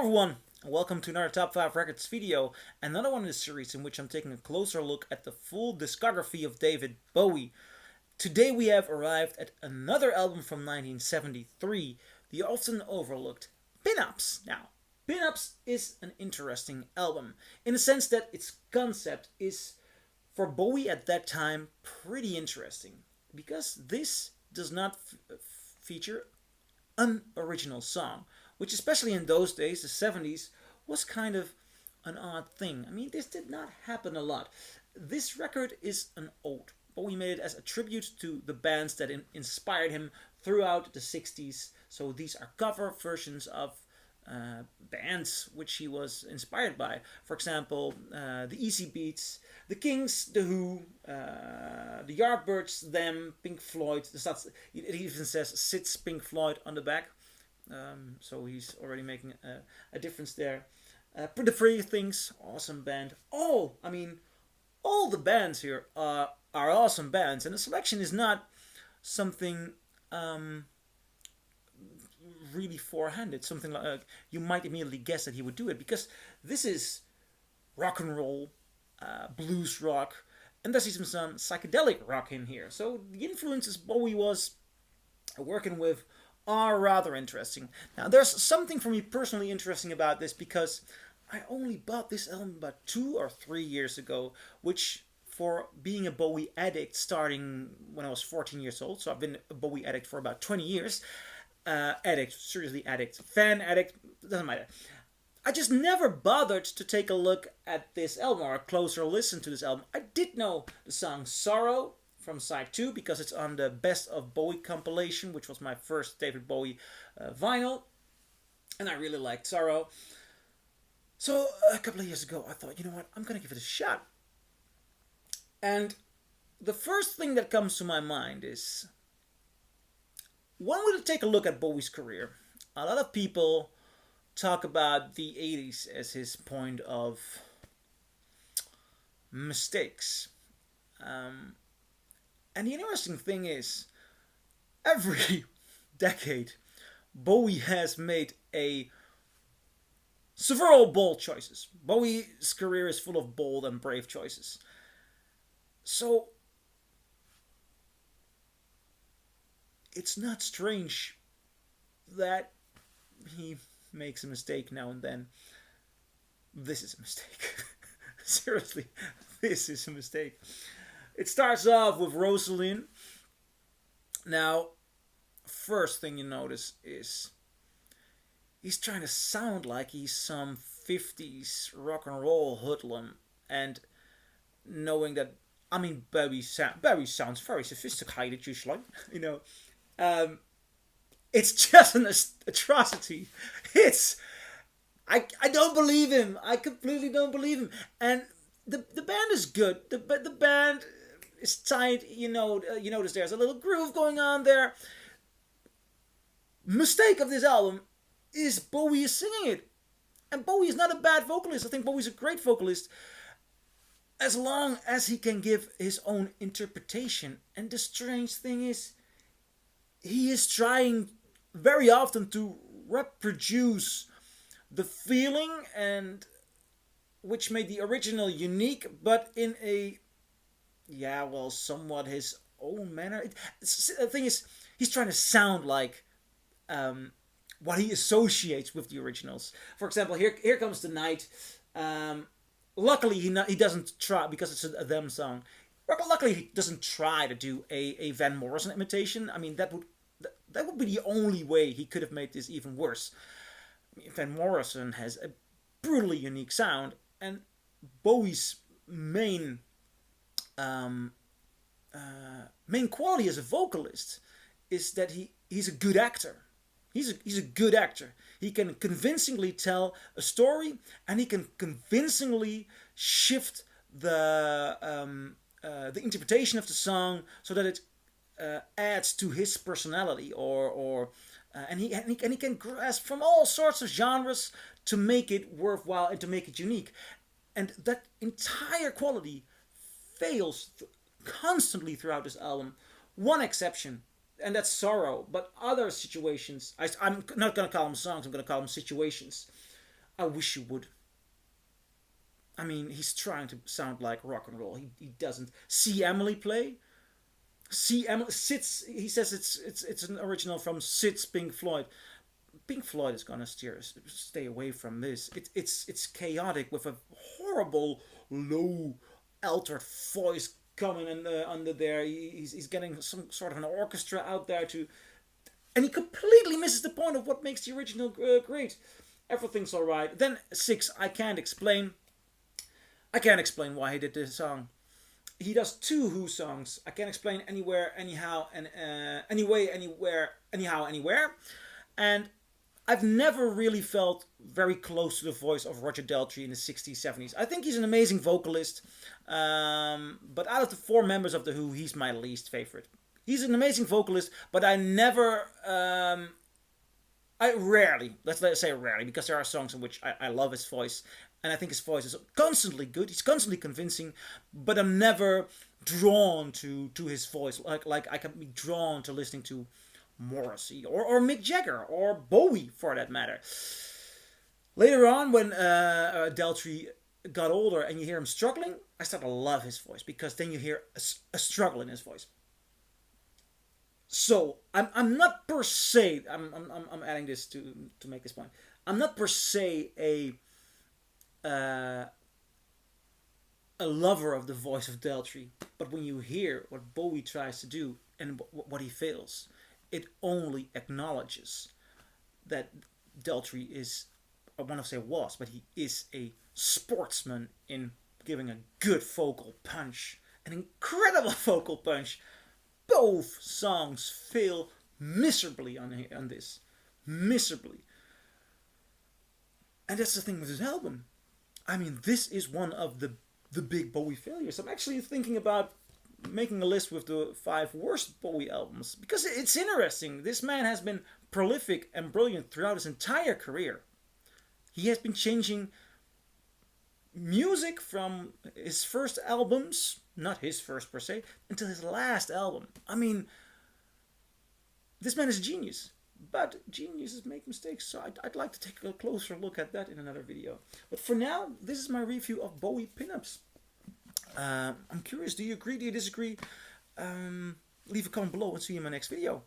everyone, and welcome to another Top 5 Records video, another one in the series in which I'm taking a closer look at the full discography of David Bowie. Today we have arrived at another album from 1973, the often overlooked Pin-Ups. Now, Pin-Ups is an interesting album, in the sense that its concept is, for Bowie at that time, pretty interesting, because this does not feature an original song, which especially in those days, the 70s, was kind of an odd thing. I mean, this did not happen a lot. This record is an ode. Bowie made it as a tribute to the bands that inspired him throughout the 60s. So these are cover versions of bands which he was inspired by. For example, the Easybeats, The Kinks, The Who, the Yardbirds, Them, Pink Floyd. It even says Sits Pink Floyd on the back. So he's already making a difference there. The Free Things, awesome band. All the bands here are awesome bands, and the selection is not something really forehanded. Something like you might immediately guess that he would do it, because this is rock and roll, blues rock, and there's even some psychedelic rock in here. So the influences Bowie was working with are rather interesting. Now, there's something for me personally interesting about this, because I only bought this album about 2 or 3 years ago, which, for being a Bowie addict starting when I was 14 years old, so I've been a Bowie addict for about 20 years, seriously addict, fan addict, doesn't matter. I just never bothered to take a look at this album or a closer listen to this album. I did know the song Sorrow from side 2, because it's on the Best of Bowie compilation, which was my first David Bowie vinyl, and I really liked Sorrow. So a couple of years ago I thought, you know what, I'm gonna give it a shot. And the first thing that comes to my mind is, when we take a look at Bowie's career, a lot of people talk about the 80s as his point of mistakes. And the interesting thing is, every decade, Bowie has made several bold choices. Bowie's career is full of bold and brave choices. So, it's not strange that he makes a mistake now and then. This is a mistake. Seriously, this is a mistake. It starts off with Rosalind. Now, first thing you notice is he's trying to sound like he's some 50s rock and roll hoodlum, and knowing that, Bowie sounds very sophisticated usually, it's just an atrocity. I don't believe him. I completely don't believe him. And the band is good. The band is tight. You notice there's a little groove going on there. Mistake of this album is Bowie is singing it. And Bowie is not a bad vocalist. I think Bowie's a great vocalist, as long as he can give his own interpretation. And the strange thing is, he is trying very often to reproduce the feeling, and which made the original unique, but in a somewhat his own manner. The thing is, he's trying to sound like what he associates with the originals. For example, here comes the night. Luckily, he doesn't try, because it's a them song. Luckily, he doesn't try to do a Van Morrison imitation. I mean, that would be the only way he could have made this even worse. Van Morrison has a brutally unique sound, and Bowie's main quality as a vocalist is that he's a good actor. He's a good actor. He can convincingly tell a story, and he can convincingly shift the interpretation of the song so that it adds to his personality, and he can grasp from all sorts of genres to make it worthwhile and to make it unique. And that entire quality fails constantly throughout this album. One exception, and that's Sorrow. But other situations, I'm not going to call them songs, I'm going to call them situations. I wish you would. I mean, he's trying to sound like rock and roll. He doesn't. See Emily play. See Emily. Sid's. He says it's an original from Sid's Pink Floyd. Pink Floyd is gonna stay away from this. It's chaotic with a horrible low altered voice coming in under there. He's getting some sort of an orchestra out there to, and he completely misses the point of what makes the original great. Everything's all right. Then 6, I can't explain. I can't explain why he did this song. He does 2 Who songs. I can't explain anywhere, anyhow, and anyway, anywhere, anyhow, anywhere. And I've never really felt very close to the voice of Roger Daltrey in the 60s, 70s. I think he's an amazing vocalist, but out of the 4 members of The Who, he's my least favorite. He's an amazing vocalist, but I never, I rarely, let's say rarely, because there are songs in which I love his voice, and I think his voice is constantly good, he's constantly convincing, but I'm never drawn to his voice, like I can be drawn to listening to Morrissey or Mick Jagger or Bowie for that matter. Later on, when Daltrey got older and you hear him struggling, I start to love his voice because then you hear a struggle in his voice. So I'm not per se. I'm adding this to make this point. I'm not per se a lover of the voice of Daltrey, but when you hear what Bowie tries to do and what he fails, it only acknowledges that Daltrey is, I want to say was, but he is a sportsman in giving a good vocal punch, an incredible vocal punch. Both songs fail miserably on this, miserably. And that's the thing with this album. I mean, this is one of the big Bowie failures. I'm actually thinking about making a list with the 5 worst Bowie albums because it's interesting. This man has been prolific and brilliant throughout his entire career. He has been changing music from his first albums, not his first per se, until his last album. I mean, this man is a genius, but geniuses make mistakes, so I'd like to take a closer look at that in another video. But for now, this is my review of Bowie pinups. I'm curious, do you agree, do you disagree? Leave a comment below and see you in my next video.